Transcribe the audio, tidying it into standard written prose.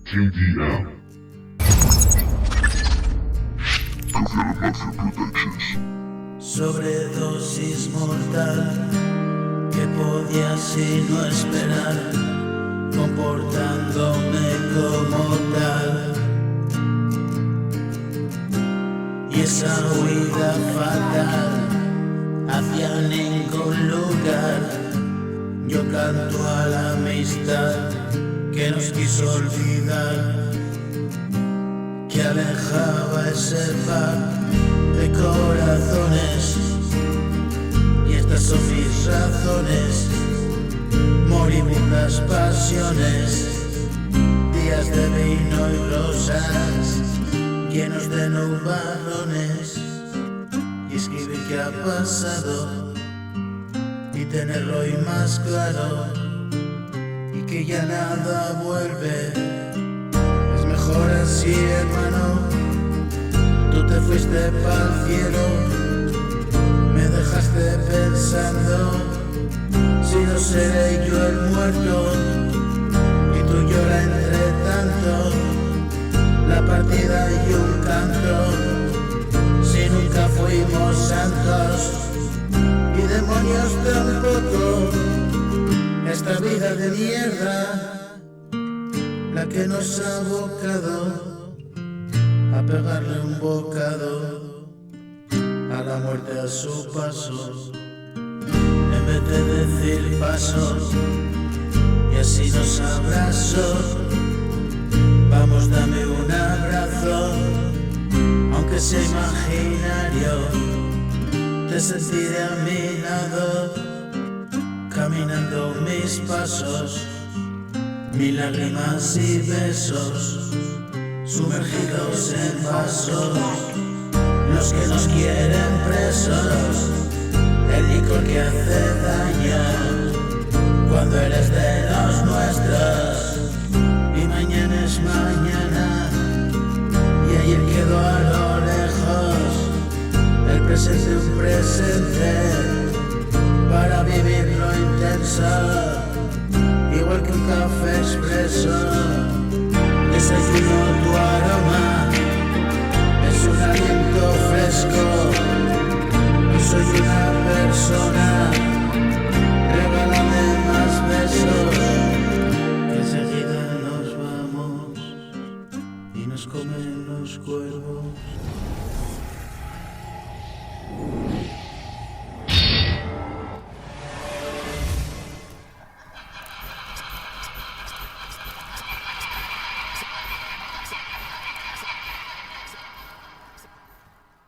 KDM. Mafia Productions. Sobredosis mortal, que podía sino esperar, comportándome como tal. Y esa huida fatal hacia ningún lugar. Yo canto a la amistad que nos quiso olvidar, que alejaba ese par de corazones. Y estas son mis razones, moribundas pasiones, días de vino y rosas llenos de nubarrones. Y escribir qué ha pasado y tenerlo hoy más claro, y que ya nada vuelve. Es mejor así, hermano. Tú te fuiste pa'l cielo, me dejaste pensando si no seré yo el muerto, y tú llora entre tanto la partida y un canto. Si nunca fuimos santos y demonios tampoco, esta vida de mierda, la que nos ha abocado a pegarle un bocado a la muerte a su paso, en vez de decir pasos y así nos abrazó. Vamos, dame un abrazo, aunque sea imaginario, te sentiré a mi lado, caminando mis pasos, mis lágrimas y besos, sumergidos en vasos, los que nos quieren presos, el licor que hace daño, cuando eres de los nuestros, y mañana es mañana, y ayer quedó a lo lejos, el presente es un presente, para vivirlo intenso, igual que un café expreso. Desayuno tu aroma, es un aliento fresco, y soy una persona